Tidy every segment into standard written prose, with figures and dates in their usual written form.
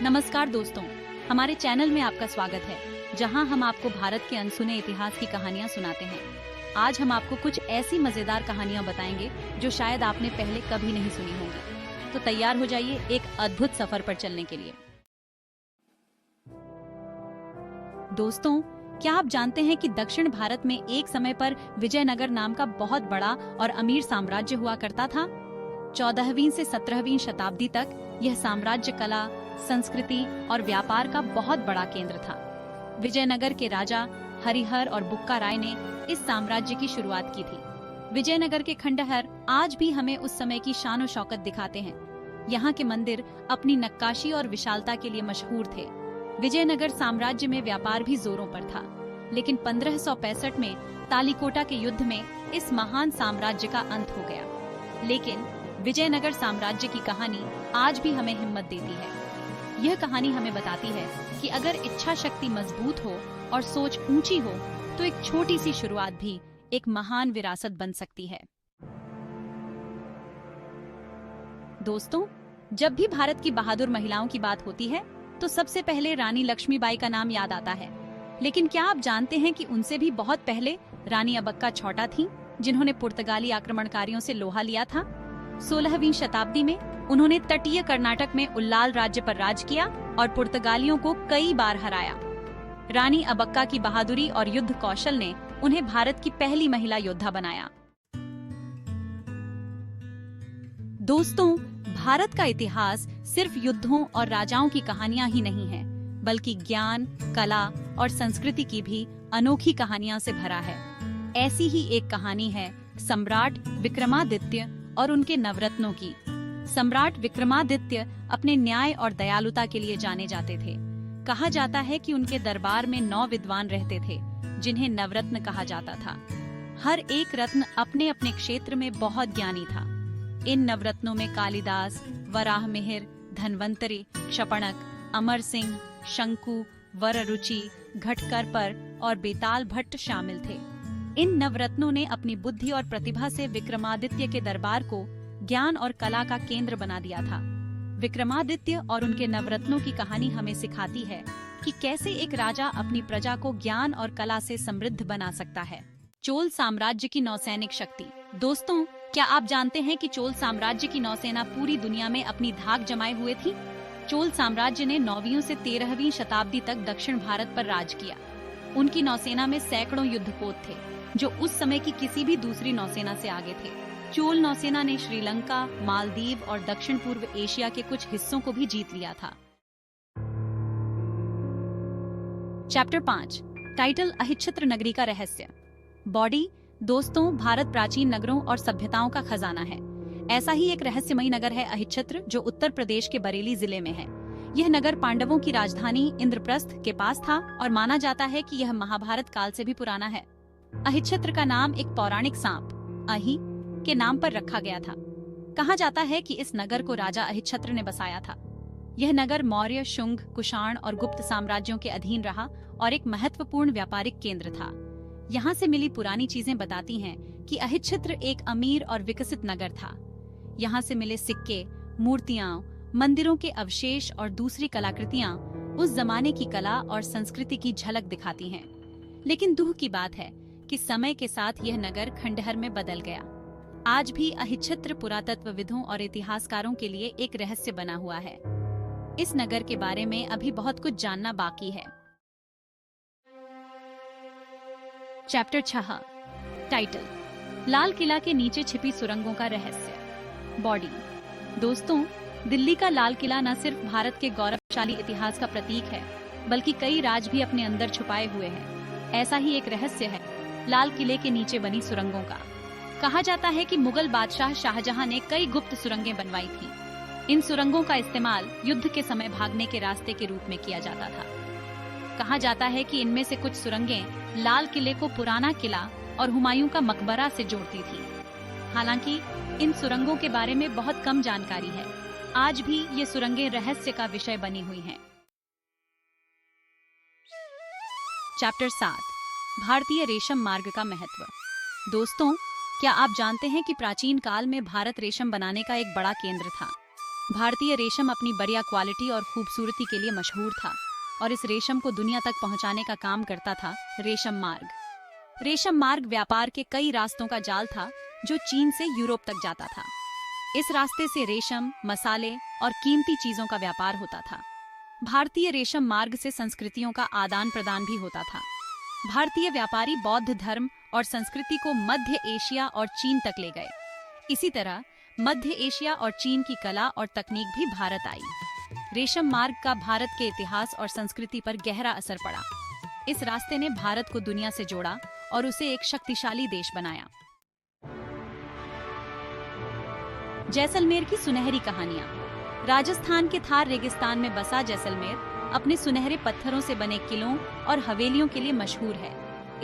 नमस्कार दोस्तों, हमारे चैनल में आपका स्वागत है जहां हम आपको भारत के अनसुने इतिहास की कहानियां सुनाते हैं। आज हम आपको कुछ ऐसी मजेदार कहानियां बताएंगे जो शायद आपने पहले कभी नहीं सुनी होंगी। तो तैयार हो जाइए एक अद्भुत सफर पर चलने के लिए। दोस्तों, क्या आप जानते हैं कि दक्षिण भारत में एक समय पर विजयनगर नाम का बहुत बड़ा और अमीर साम्राज्य हुआ करता था। 14वीं से 17वीं शताब्दी तक यह साम्राज्य कला, संस्कृति और व्यापार का बहुत बड़ा केंद्र था। विजयनगर के राजा हरिहर और बुक्का राय ने इस साम्राज्य की शुरुआत की थी। विजयनगर के खंडहर आज भी हमें उस समय की शान और शौकत दिखाते हैं। यहाँ के मंदिर अपनी नक्काशी और विशालता के लिए मशहूर थे। विजयनगर साम्राज्य में व्यापार भी जोरों पर था, लेकिन 1565 में तालीकोटा के युद्ध में इस महान साम्राज्य का अंत हो गया। लेकिन विजयनगर साम्राज्य की कहानी आज भी हमें हिम्मत देती है। यह कहानी हमें बताती है कि अगर इच्छा शक्ति मजबूत हो और सोच ऊंची हो तो एक छोटी सी शुरुआत भी एक महान विरासत बन सकती है। दोस्तों, जब भी भारत की बहादुर महिलाओं की बात होती है तो सबसे पहले रानी लक्ष्मीबाई का नाम याद आता है। लेकिन क्या आप जानते हैं कि उनसे भी बहुत पहले रानी अबक्का छौटा थीं, जिन्होंने पुर्तगाली आक्रमणकारियों से लोहा लिया था। 16वीं शताब्दी में उन्होंने तटीय कर्नाटक में उल्लाल राज्य पर राज किया और पुर्तगालियों को कई बार हराया। रानी अबक्का की बहादुरी और युद्ध कौशल ने उन्हें भारत की पहली महिला योद्धा बनाया। दोस्तों, भारत का इतिहास सिर्फ युद्धों और राजाओं की कहानियां ही नहीं है, बल्कि ज्ञान, कला और संस्कृति की भी अनोखी कहानियां से भरा है। ऐसी ही एक कहानी है सम्राट विक्रमादित्य और उनके नवरत्नों की। सम्राट विक्रमादित्य अपने न्याय और दयालुता के लिए जाने जाते थे। कहा जाता है कि उनके दरबार में 9 विद्वान रहते थे, जिन्हें नवरत्न कहा जाता था। हर एक रत्न अपने अपने क्षेत्र में बहुत ज्ञानी था। इन नवरत्नों में कालिदास, वराहमिहिर, धन्वंतरि, क्षपणक, अमर सिंह, शंकु, वररुचि, घटकरपर और बेताल भट्ट शामिल थे। इन नवरत्नों ने अपनी बुद्धि और प्रतिभा से विक्रमादित्य के दरबार को ज्ञान और कला का केंद्र बना दिया था। विक्रमादित्य और उनके नवरत्नों की कहानी हमें सिखाती है कि कैसे एक राजा अपनी प्रजा को ज्ञान और कला से समृद्ध बना सकता है। चोल साम्राज्य की नौसैनिक शक्ति। दोस्तों, क्या आप जानते हैं कि चोल साम्राज्य की नौसेना पूरी दुनिया में अपनी धाक जमाए हुए थी? चोल साम्राज्य ने 9वीं से 13वीं शताब्दी तक दक्षिण भारत पर राज किया। उनकी नौसेना में सैकड़ों युद्धपोत थे, जो उस समय की किसी भी दूसरी नौसेना से आगे थे। चोल नौसेना ने श्रीलंका, मालदीव और दक्षिण पूर्व एशिया के कुछ हिस्सों को भी जीत लिया था। चैप्टर 5, टाइटल अहिच्छत्र नगरी का रहस्य। बॉडी। दोस्तों, भारत प्राचीन नगरों और सभ्यताओं का खजाना है। ऐसा ही एक रहस्यमयी नगर है अहिच्छत्र, जो उत्तर प्रदेश के बरेली जिले में है। यह नगर पांडवों की राजधानी इंद्रप्रस्थ के पास था और माना जाता है कि यह महाभारत काल से भी पुराना है। अहिच्छत्र का नाम एक पौराणिक सांप अहि के नाम पर रखा गया था। कहा जाता है कि इस नगर को राजा अहिच्छत्र ने बसाया था। यह नगर मौर्य, शुंग, कुषाण और गुप्त साम्राज्यों के अधीन रहा और एक महत्वपूर्ण व्यापारिक केंद्र था। यहाँ से मिली पुरानी चीजें बताती हैं कि अहिच्छत्र एक अमीर और विकसित नगर था। यहाँ से मिले सिक्के, मूर्तियां, मंदिरों के अवशेष और दूसरी कलाकृतियां उस जमाने की कला और संस्कृति की झलक दिखाती हैं। लेकिन दुख की बात है कि समय के साथ यह नगर खंडहर में बदल गया। आज भी अहिच्छत्र पुरातत्वविदों और इतिहासकारों के लिए एक रहस्य बना हुआ है। इस नगर के बारे में अभी बहुत कुछ जानना बाकी है। चैप्टर 6, टाइटल लाल किला के नीचे छिपी सुरंगों का रहस्य। बॉडी। दोस्तों, दिल्ली का लाल किला न सिर्फ भारत के गौरवशाली इतिहास का प्रतीक है, बल्कि कई राज भी अपने अंदर छुपाए हुए हैं। ऐसा ही एक रहस्य है लाल किले के नीचे बनी सुरंगों का। कहा जाता है कि मुगल बादशाह शाहजहां ने कई गुप्त सुरंगें बनवाई थी। इन सुरंगों का इस्तेमाल युद्ध के समय भागने के रास्ते के रूप में किया जाता था। कहा जाता है कि इनमें से कुछ सुरंगें लाल किले को पुराना किला और हुमायूं का मकबरा से जोड़ती थी। हालांकि इन सुरंगों के बारे में बहुत कम जानकारी है। आज भी ये सुरंगें रहस्य का विषय बनी हुई हैं। चैप्टर 7, भारतीय रेशम मार्ग का महत्व। दोस्तों, क्या आप जानते हैं कि प्राचीन काल में भारत रेशम बनाने का एक बड़ा केंद्र था? भारतीय रेशम अपनी बढ़िया क्वालिटी और खूबसूरती के लिए मशहूर था और इस रेशम को दुनिया तक पहुंचाने का काम करता था रेशम मार्ग। रेशम मार्ग व्यापार के कई रास्तों का जाल था जो चीन से यूरोप तक जाता था। इस रास्ते से रेशम, मसाले और कीमती चीजों का व्यापार होता था। भारतीय रेशम मार्ग से संस्कृतियों का आदान प्रदान भी होता था। भारतीय व्यापारी बौद्ध धर्म और संस्कृति को मध्य एशिया और चीन तक ले गए। इसी तरह मध्य एशिया और चीन की कला और तकनीक भी भारत आई। रेशम मार्ग का भारत के इतिहास और संस्कृति पर गहरा असर पड़ा। इस रास्ते ने भारत को दुनिया से जोड़ा और उसे एक शक्तिशाली देश बनाया। जैसलमेर की सुनहरी कहानियां। राजस्थान के थार रेगिस्तान में बसा जैसलमेर अपने सुनहरे पत्थरों से बने किलों और हवेलियों के लिए मशहूर है।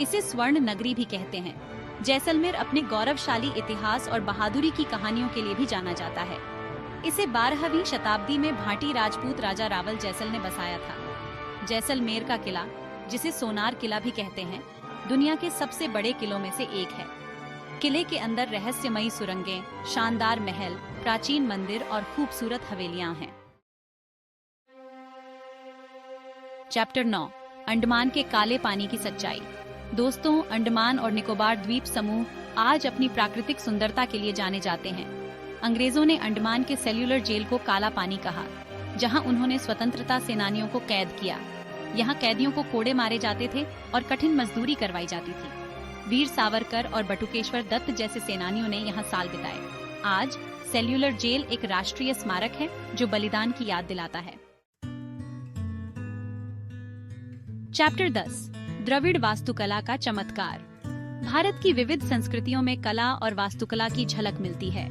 इसे स्वर्ण नगरी भी कहते हैं। जैसलमेर अपने गौरवशाली इतिहास और बहादुरी की कहानियों के लिए भी जाना जाता है। इसे 12वीं शताब्दी में भाटी राजपूत राजा रावल जैसल ने बसाया था। जैसलमेर का किला, जिसे सोनार किला भी कहते हैं, दुनिया के सबसे बड़े किलों में से एक है। किले के अंदर रहस्यमयी सुरंगें, शानदार महल, प्राचीन मंदिर और खूबसूरत हवेलियां हैं। चैप्टर 9, अंडमान के काले पानी की सच्चाई। दोस्तों, अंडमान और निकोबार द्वीप समूह आज अपनी प्राकृतिक सुंदरता के लिए जाने जाते हैं। अंग्रेजों ने अंडमान के सेल्युलर जेल को काला पानी कहा, जहां उन्होंने स्वतंत्रता सेनानियों को कैद किया। यहां कैदियों को कोड़े मारे जाते थे और कठिन मजदूरी करवाई जाती थी। वीर सावरकर और बटुकेश्वर दत्त जैसे सेनानियों ने यहां साल बिताए। आज सेल्युलर जेल एक राष्ट्रीय स्मारक है जो बलिदान की याद दिलाता है। चैप्टर 10, द्रविड़ वास्तुकला का चमत्कार। भारत की विविध संस्कृतियों में कला और वास्तुकला की झलक मिलती है।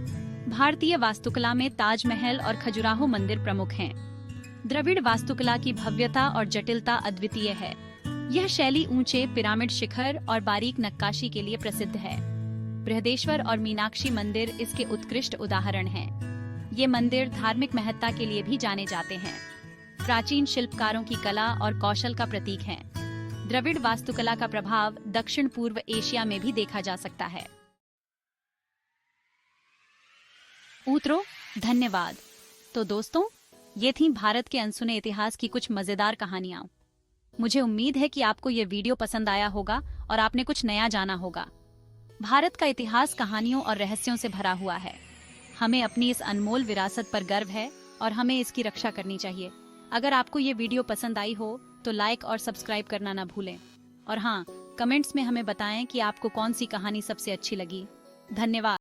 भारतीय वास्तुकला में ताजमहल और खजुराहो मंदिर प्रमुख हैं। द्रविड़ वास्तुकला की भव्यता और जटिलता अद्वितीय है। यह शैली ऊंचे पिरामिड शिखर और बारीक नक्काशी के लिए प्रसिद्ध है। बृहदेश्वर और मीनाक्षी मंदिर इसके उत्कृष्ट उदाहरण हैं। ये मंदिर धार्मिक महत्ता के लिए भी जाने जाते हैं। प्राचीन शिल्पकारों की कला और कौशल का प्रतीक हैं। द्रविड़ वास्तुकला का प्रभाव दक्षिण पूर्व एशिया में भी देखा जा सकता है। उत्तरों, धन्यवाद। तो दोस्तों, ये थी भारत के अनसुने इतिहास की कुछ मजेदार कहानियां। मुझे उम्मीद है कि आपको ये वीडियो पसंद आया होगा और आपने कुछ नया जाना होगा। भारत का इतिहास कहानियों और रहस्यों से भरा हुआ है। हमें अपनी इस अनमोल विरासत पर गर्व है और हमें इसकी रक्षा करनी चाहिए। अगर आपको ये वीडियो पसंद आई हो तो लाइक और सब्सक्राइब करना ना भूलें। और हाँ, कमेंट्स में हमें बताएं कि आपको कौन सी कहानी सबसे अच्छी लगी। धन्यवाद।